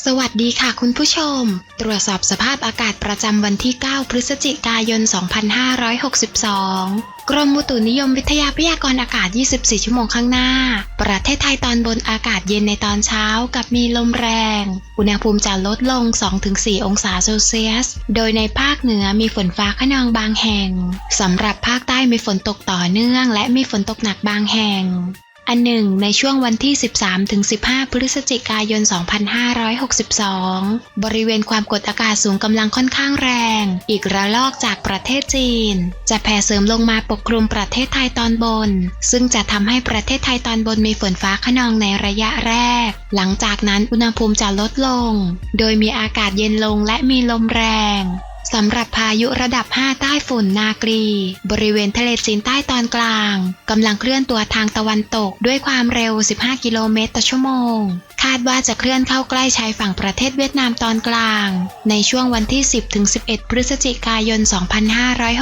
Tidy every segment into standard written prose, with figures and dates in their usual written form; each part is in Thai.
สวัสดีค่ะคุณผู้ชม ตรวจสอบสภาพอากาศประจำวันที่ 9 พฤศจิกายน 2562 กรมอุตุนิยมวิทยาพยากรณ์อากาศ 24 ชั่วโมงข้างหน้า ประเทศไทยตอนบนอากาศเย็นในตอนเช้ากับมีลมแรง อุณหภูมิจะลดลง 2-4 องศาเซลเซียส โดยในภาคเหนือมีฝนฟ้าคะนองบางแห่ง สำหรับภาคใต้มีฝนตกต่อเนื่องและมีฝนตกหนักบางแห่ง อันหนึ่งในช่วงวันที่ 13-15 พฤศจิกายน 2562 บริเวณความกดอากาศสูงกำลังค่อนข้างแรง อีกระลอกจากประเทศจีน จะแผ่เสริมลงมาปกคลุมประเทศไทยตอนบน ซึ่งจะทำให้ประเทศไทยตอนบนมีฝนฟ้าคะนองในระยะแรก หลังจากนั้นอุณหภูมิจะลดลง โดยมีอากาศเย็นลงและมีลมแรงสำหรับพายุระดับ 5 ใต้ฝุ่นนากรีบริเวณทะเลจีนใต้ตอนกลางกำลังเคลื่อนตัวทางตะวันตกด้วยความเร็ว 15 กิโลเมตรต่อชั่วโมงคาดว่าจะเคลื่อนเข้าใกล้ชายฝั่งประเทศเวียดนามตอนกลางในช่วงวันที่ 10-11 พฤศจิกายน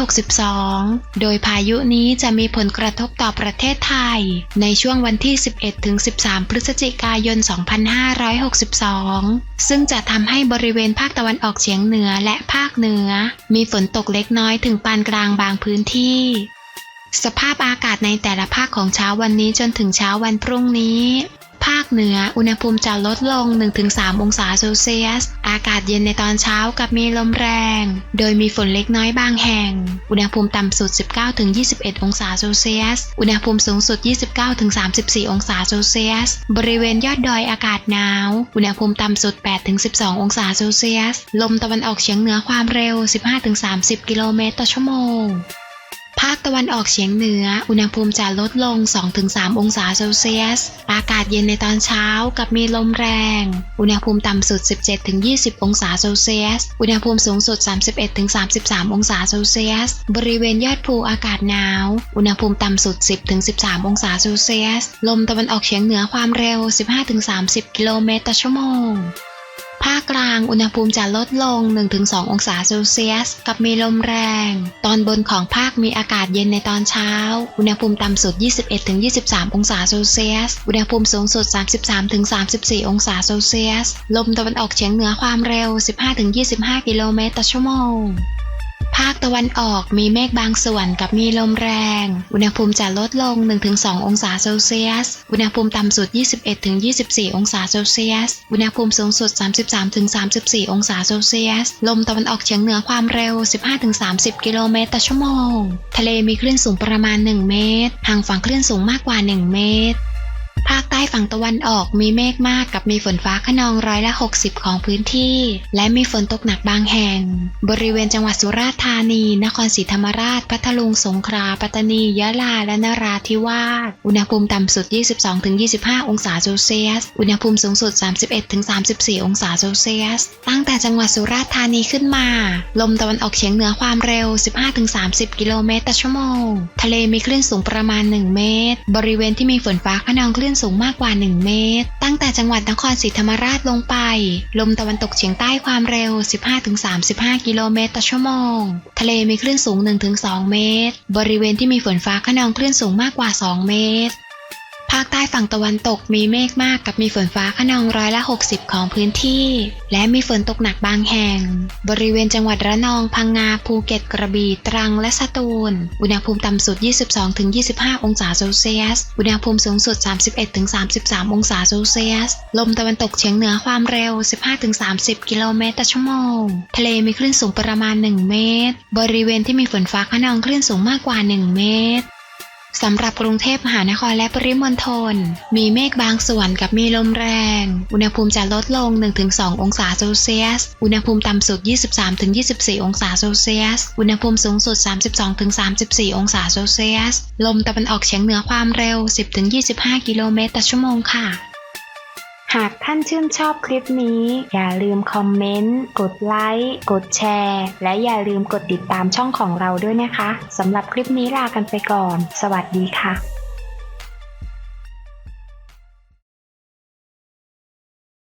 2562 โดยพายุนี้จะมีผลกระทบต่อประเทศไทยในช่วงวันที่ 11-13 พฤศจิกายน 2562 ซึ่งจะทำให้บริเวณภาคตะวันออกเฉียงเหนือและภาคเหนือมีฝนตกเล็กน้อยถึงปานกลางบางพื้นที่สภาพอากาศในแต่ละภาคของเช้าวันนี้จนถึงเช้าวันพรุ่งนี้ภาคเหนืออุณหภูมิจะลดลง 1-3 องศาเซลเซียสอากาศเย็นในตอนเช้ากับมีลมแรงโดยมีฝนเล็กน้อยบางแห่งอุณหภูมิต่ำสุด 19-21 องศาเซลเซียสอุณหภูมิสูงสุด 29-34 องศาเซลเซียสบริเวณยอดดอยอากาศหนาวอุณหภูมิต่ำสุด 8-12 องศาเซลเซียสลมตะวันออกเฉียงเหนือความเร็ว 15-30 กิโลเมตรต่อชั่วโมงภาคตะวันออกเฉียงเหนืออุณหภูมิจะลดลง 2-3 องศาเซลเซียสอากาศเย็นในตอนเช้ากับมีลมแรงอุณหภูมิต่ำสุด 17-20 องศาเซลเซียสอุณหภูมิสูงสุด 31-33 องศาเซลเซียสบริเวณยอดภูอากาศหนาวอุณหภูมิต่ำสุด 10-13 องศาเซลเซียสลมตะวันออกเฉียงเหนือความเร็ว 15-30 กิโลเมตรต่อชั่วโมงภาคกลางอุณหภูมิจะลดลง 1-2 องศาเซลเซียสกับมีลมแรงตอนบนของภาคมีอากาศเย็นในตอนเช้าอุณหภูมิต่ำสุด 21-23 องศาเซลเซียสอุณหภูมิสูงสุด 33-34 องศาเซลเซียสลมตะวันออกเฉียงเหนือความเร็ว 15-25 กิโลเมตรต่อชั่วโมงภาคตะวันออกมีเมฆบางส่วนกับมีลมแรงอุณหภูมิจะลดลง 1-2 องศาเซลเซียสอุณหภูมิต่ำสุด 21-24 องศาเซลเซียสอุณหภูมิสูงสุด 33-34 องศาเซลเซียสลมตะวันออกเฉียงเหนือความเร็ว 15-30 กิโลเมตรต่อชั่วโมงทะเลมีคลื่นสูงประมาณ 1 เมตรห่างฝั่งคลื่นสูงมากกว่า 1 เมตรภาคใต้ฝั่งตะวันออกมีเมฆมากกับมีฝนฟ้าคะนอง60%ของพื้นที่และมีฝนตกหนักบางแห่งบริเวณจังหวัดสุราษฎร์ธานีนครศรีธรรมราชพัทลุงสงขลาปัตตานียะลาและนราธิวาสอุณหภูมิต่ำสุด 22-25 องศาเซลเซียสอุณหภูมิสูงสุด 31-34 องศาเซลเซียสตั้งแต่จังหวัดสุราษฎร์ธานีขึ้นมาลมตะวันออกเฉียงเหนือความเร็ว 15-30 กิโลเมตรต่อชั่วโมงทะเลมีคลื่นสูงประมาณ 1 เมตรบริเวณที่มีฝนฟ้าคะนองคลื่นสูงมากกว่า 1 เมตรตั้งแต่จังหวัดนครศรีธรรมราชลงไปลมตะวันตกเฉียงใต้ความเร็ว 15-35 กิโลเมตรต่อชั่วโมงทะเลมีคลื่นสูง 1-2 เมตรบริเวณที่มีฝนฟ้าคะนองคลื่นสูงมากกว่า 2 เมตรภาคใต้ฝั่งตะวันตกมีเมฆมากกับมีฝนฟ้าคะนอง60%ของพื้นที่และมีฝนตกหนักบางแห่งบริเวณจังหวัดระนองพังงาภูเก็ตกระบี่ตรังและสตูลอุณหภูมิต่ำสุด 22-25 องศาเซลเซียสอุณหภูมิสูงสุด 31-33 องศาเซลเซียสลมตะวันตกเฉียงเหนือความเร็ว 15-30 กิโลเมตรต่อชั่วโมงทะเลมีคลื่นสูงประมาณ 1 เมตรบริเวณที่มีฝนฟ้าคะนองคลื่นสูงมากกว่า 1 เมตรสำหรับกรุงเทพมหานครและปริมณฑลมีเมฆบางส่วนกับมีลมแรงอุณหภูมิจะลดลง 1-2 องศาเซลเซียสอุณหภูมิต่ำสุด 23-24 องศาเซลเซียสอุณหภูมิสูงสุด 32-34 องศาเซลเซียสลมตะวันออกเฉียงเหนือความเร็ว 10-25 กิโลเมตรต่อชั่วโมงค่ะหากท่านชื่นชอบคลิปนี้อย่าลืมคอมเมนต์กดไลค์กดแชร์และอย่าลืมกดติดตามช่องของเราด้วยนะคะสำหรับคลิปนี้ลากันไปก่อนสวัสดีค่ะ